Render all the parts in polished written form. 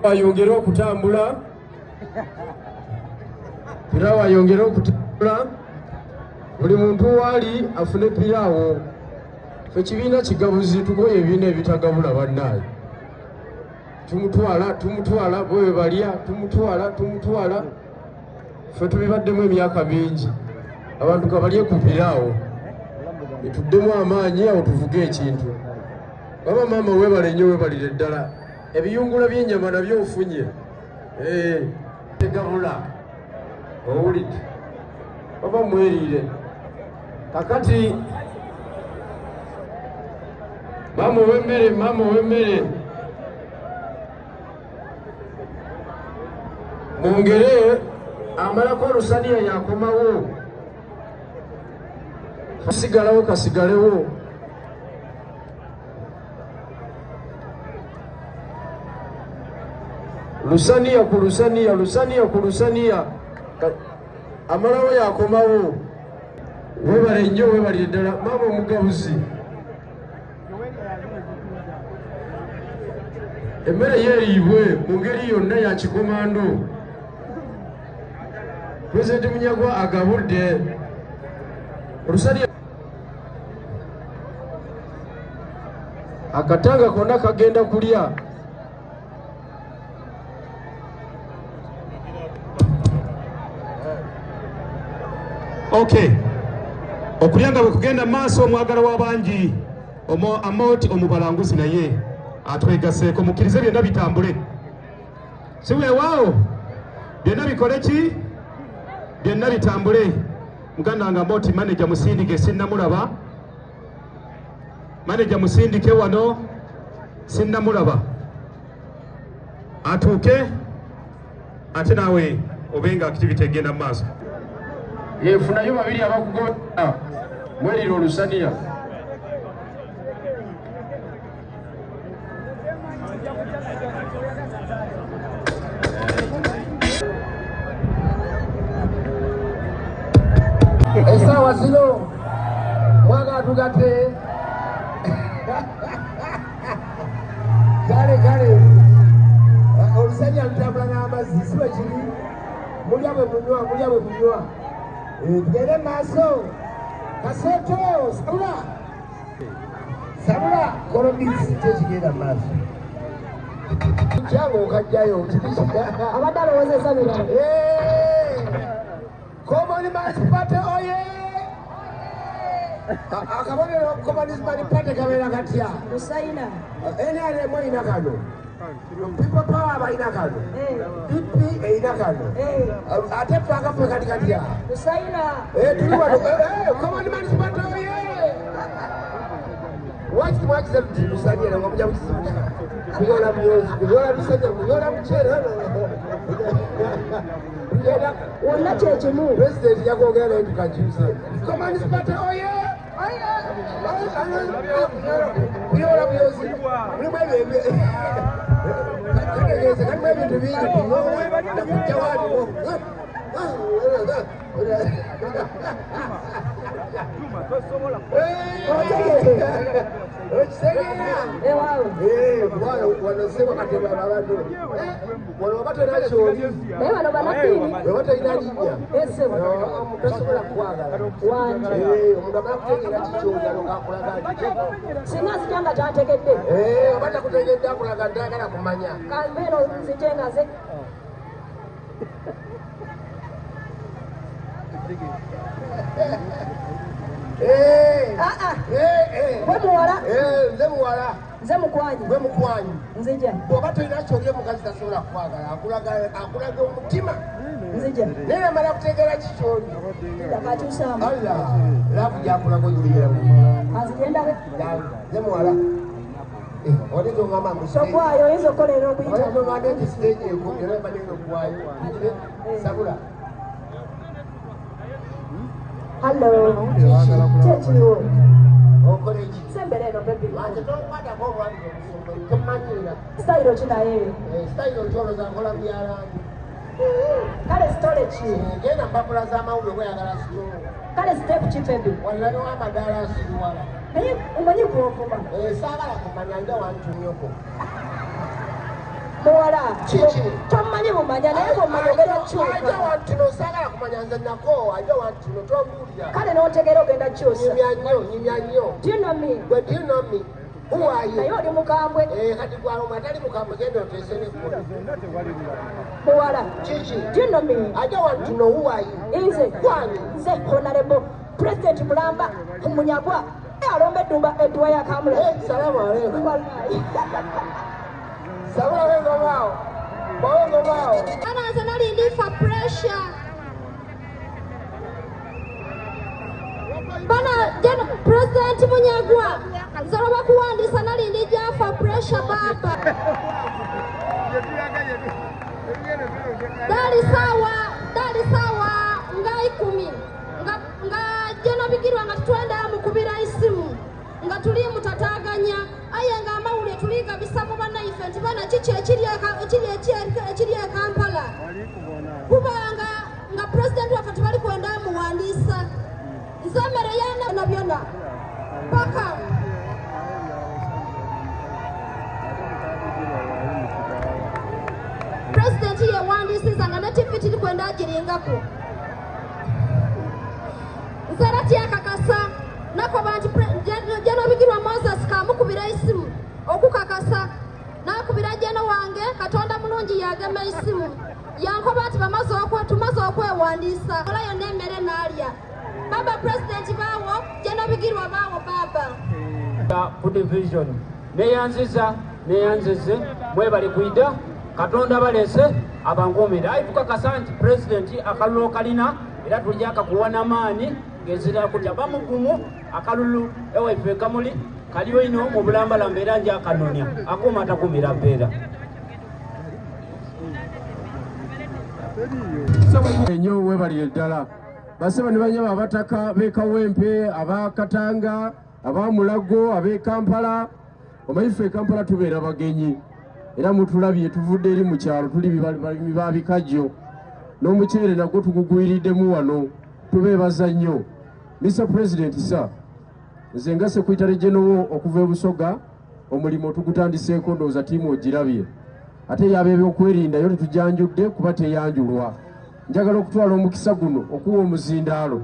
Ayongera okutambula. Piraawo ayongera okutambula. Buli muntu wali afune piraawo. Ffe kibiina kigabuzi tugoye ebibiina ebitagabula bannaaye. Tumutwala bwe balya tumutwala. Ffe tubibaddemu emyaka mingi. Abantu kabalye ku piraawo. Etuddemu amaanyi awo tuvuge ekintu. Baba maama weebale nnyo weebalire ddala. Ebiyungula by'ennyama nabyo ofunye. Tegabula. Owulidde. Baba mweriire. Kakati maama ow'emmere. Mwongere amalako olusaniya yakomawo. Kasigalewo. Lusaniya ku lusaniya. Amalawo yakomawo. Weebale nnyo weebalire ddala. Maama omugabuzi. Emmere yeeriibwe mu ngeri yonna ya kikomando. Pulezidenti Munyagwa agabudde. Olusanira akatanga konna kagenda kulya. Okay. Okulya nga bwe kugenda maaso omwagala w'abangi Amoti Omubalanguzi naye atwegaseeko mukkirize byonna bitambule. Si weewaawo byonna bikole ki? Byonna bitambule. Muganda nga Amoti manager musindike sinnamulaba. Manager musindike wano sinnamulaba. Atuuke ate naawe obenga activity egenda mu maaso. Yefunayo babiri abakugoba mweliro olusaniya. Esawa zino mwaga tugate. Kale olusaniya lutambula n'amazzi siba kiri. Mulya bwe munywa. Tugende maaso. Kasoto sabula kolomisi tekigenda maaso. Kyango okajjayo abadde alowooza birala. Common Party oye! Akabonero Communist Party kabeera katya? Lusayina. NRM erina kano. People Power balina kano. DP erina kano. Ate twagaffe kati katya? Lusayina. Tuli wano. Common Party oye! Wakize luti lusanyira nga mujja kukisibuka. Kuyola myozi, kuyola lusanya, kuyola muceere. Wonna kyekimu. President yakwogera naye tukakyuse. Communist Party oye! Kuyola myozi. Mulimu ebyo kategeeze kalimu ebintu bingi kuyola nakujja waliwo. Wanasema kateba abantu wanabatera kyoli naye bano banapini webatalina linnya tasobola kwagala omuntu amala kutegeera kikyoli alokakulaga singa nzijanga kyategedde oba takutegedde akulaga ntayagala kumanya kambeera nzitengaze nze muwala nze mukwanyi gwe mukwanyi nzija bw'oba tolina kyoli omukazi tasobola kwagala akulaga omutima nzija naye amala kutegeera kikyoli akakyusaamu alla laavu gyakulaga onyumiramu azigendabe nze muwala odinza ogamba sokwayo oyinza okukolera okuyita ogamba nti siteegi ekumye naye badinza okuwayo sabula hallo kyekiriwo okole ki sembere eno bebi ate tokwatako olwaliro omusumba tomanyira sitayiro kinaye sitayiro kyoloza nkola byalangi kale sitole ki genda mpapula z'amawulire bweyagala sitolo kale sitepu ki bebi waliwo amadaala asiriwala naye omanyi gwovuma saagala kumanya nga wantumyoko muwala Kiki? tomanyi bumanya naye bwomanyogera Ajja kyuka wantu no saagala kumanya nze nako ajja wantu no tomuwulira. kale n'otegeera ogenda kyusa. Nyimya nnyo. Do you know me? Gwe do you know me? Who are you? naye oli mukambwe Kati gwaluma atali mukambwe genda oteese n'eggulu. muwala. Kiki? Do you know me? Ajja wantu no who are you? nze Gwani? nze honorable president mulamba munyagwa alomba edduwa ya kamula. Salamu alaikum. Wallahi. Salamu alaikum wao. Bongo wao. Ana nze nali ndi for pressure. Bana jana President Munyagwa nze bakuwandiisa nali ndi ja for pressure baba. Dali sawa nga 10 nga jana bigirwa nga twenda mukubira isimu nga tuli mutataganya aye nga amawulire tuli kabisa mu banaife nti bana kiki ekiri e Kampala kubanga nga president waffe tebali kwenda muwandiisa nze mmere yana byonna paka president yewandiisiza nga ne TV tiri kwenda agiringako nze era tyakakasa nakoba nti jeno bigirwa Moses kamukubira isimu okukakasa nakubira jeno wange Katonda mulungi yagema isimu yankoba nti tumaze okwewandiisa olayo n'emmere n'alya baba president baawo jeno bigirwa baawo baba ku division neyanzize mwebali kwida Katonda balese abangoomera ayi tukakasa nti president akalulu kalina era tujja akakuwana maani ngezira kutya bamugumu akalulu ewaife kamuli kaliwo ino mu bulambalamba era nja akanonya akuma atakumira mpeera ennyo webalire ddala basaba ne banyaba abataka b'e Kawempe abakatanga abamulago ab'e Kampala omayife e Kampala tubeera bagenyi era mutulabye tuvudde eri mu kyalo tuli balimi ba bikajjo n'omuceere nagwo tugugwiriddemu wano tubeebaza nnyo. Mr. President sir, nze nga Secretary General okuva e Busoga omulimo tugutandiseeko ndowooza ttiimu ogirabye ate y'abeebyokwerinda yo tetujanjudde kuba teyanjulwa. Njagala okutwala omukisa guno okuwa omuzindaalo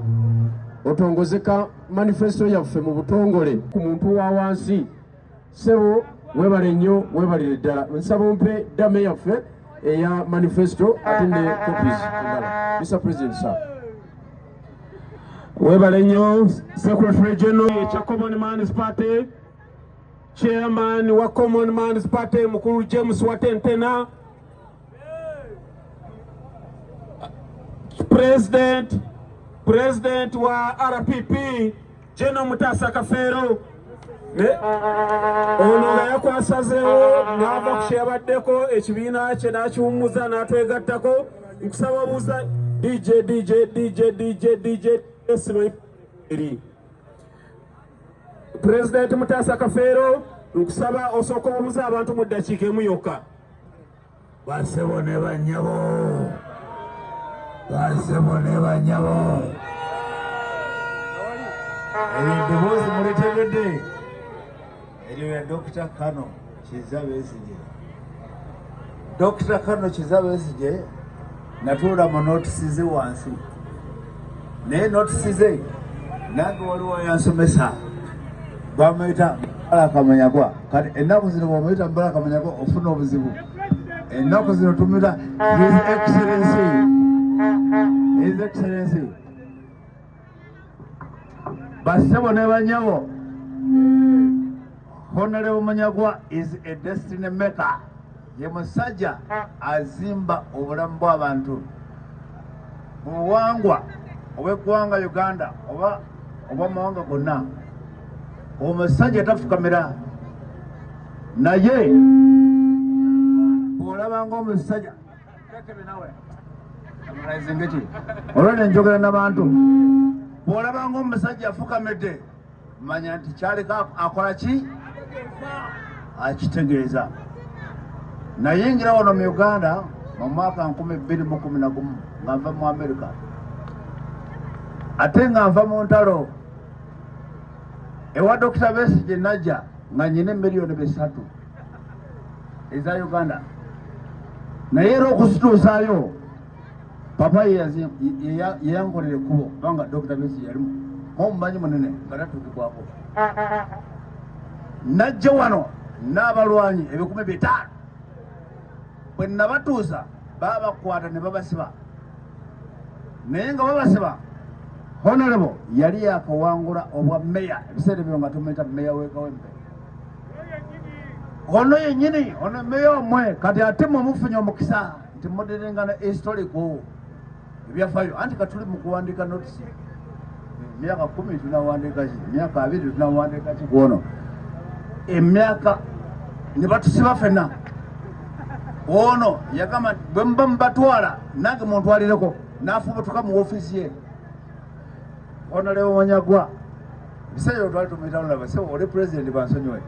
otongoze ka manifesto yaffe mu butongole ku muntu wa wansi. Sebo webale nnyo webalire ddala nsaba ompe ddame yaffe eya manifesto ate ne copies endala. Mr. President sir. Webale nnyo Secretary General ekya Common Man's Party, Chairman wa Common Man's Party mukulu James Watentena, President wa RPP General Mutasa Kafero ono nga yakwasazeewo n'ava ku kyeyabaddeko ekibiina kye n'akiwummuza n'atwegattako nkusaba buuza DJ President Mutasa Kafero nkusaba osooka obuuza abantu mu ddakiika emu yokka. Basebo ne banyabo eddoboozi mulitegedde eryo ya Dr. Kano Kizza Besigye. Dr. Kano Kizza Besigye natuula mu notisi ze wansi naye notisi ze nange waliwo yansomesa bamuyita Mbala Kamanyagwa. Kati ennaku zino bwamuyita Mbala Kamanyagwa ofuna obuzibu. Ennaku zino tumuyita His Excellency Basebo ne banyabo. Honorable Munyagwa is a destiny maker. Ye musajja azimba obulamu bw'abantu mu buwangwa obw'eggwanga Uganda oba mawanga gonna. Omusajja tafukamira naye bw'olabanga omusajja olwene njogera n'abantu bw'olabanga omusajja afukamidde manya nti kyaleka akola ki akitegeeza. Nayingira wano mu Uganda mu mwaka 2011 nga nva mu America ate nga nva mu ntalo ewa Dr. Besigye najja nga nyine $3 million eza Uganda naye era okuzituusaayo papa yeyankolera ekkubo kubanga Dr. Besi yalimu omumanyi munene nga tatuukikwako najja wano n'abalwanyi 500 bwe nabatuusa babakwata ne babasiba naye nga babasiba Honorable yali yakawangula obwa meya ebiseera ebyo nga tumuyita meya w'Ekawempe ono yennyini ono meya omwe kati ate mumufunye omukisa nti mudirengana historical ebyafaayo anti katuli mu kuwandiika notisi emyaka 10 tunawandiika ki emyaka 2 tunawandiika ki kwono emyaka ne batusiba ffenna ono yagamba bwe muba mubatwala nange muntwalireko n'afubutuka mu ofiisi ye Honorable Wanyagwa ebiseera bye twali tumuyita olaba se oli president bansonyiwe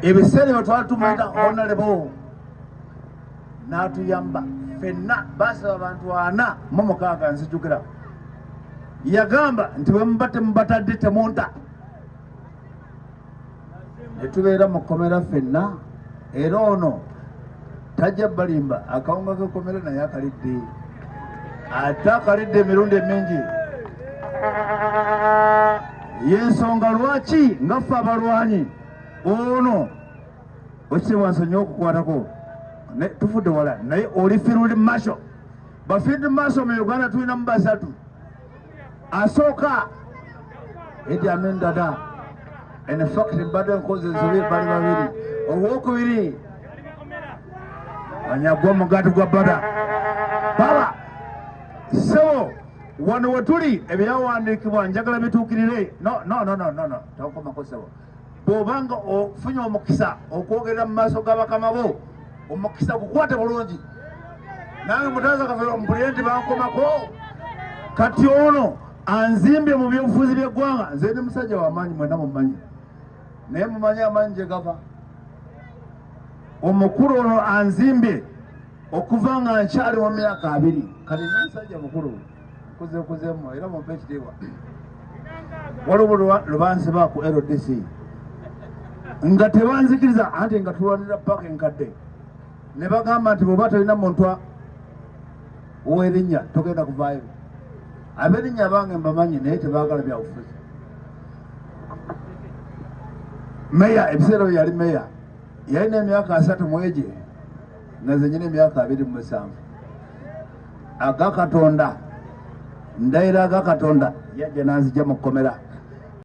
ebiseera bye twali tumuyita Honorable n'atuyamba ffenna basaba abantu 46 nzijukira yagamba nti bwe muba temubatadde temunta ne tubeera mu kkomera ffenna era ono tajja balimba akawunga k'ekkomera naye akalidde ate akalidde emirundi emingi yensonga lwaki nga ffe abalwanyi ono ekitiibwa nsonyiwa okukwatako tufudde wala naye oli field marshal ba field marshal mu Uganda tulinamu 3 asooka Idi Amin Dada in fact mbadde nkoze ensobi bali 2 owokubiri Wanyagwa mugati gwa bada baba so wano wetuli ebyawandiikibwa njagala bituukirire no takomako sebo bw'obanga ofunye omukisa okwogerera mu maaso g'abakama bo omukisa gukwate bulungi nange mutaza kafe omupuliyenti bankomako kati ono anzimbye mu byobufuzi by'eggwanga nze ndi musajja w'amaanyi mwenna mumanyi naye mumanyi amaanyi gye gava omukulu ono anzimbye okuva nga nkyali mu myaka 2 kati n'omusajja mukulu kuzeemu era mumpe ekitiibwa waliwo lubansiba ku LDC nga tebanzikiriza anti nga tulwanira paka enkadde ne bagamba nti bw'oba tolina muntu ow'erinnya togenda kuvaayo ab'erinnya bange mbamanyi naye tebaagala byabufuzi meya ebiseera bye yali meya yalina emyaka 3 mweje naze nyina emyaka 27 aga Katonda ndayira aga Katonda yajja n'anzija mu kkomera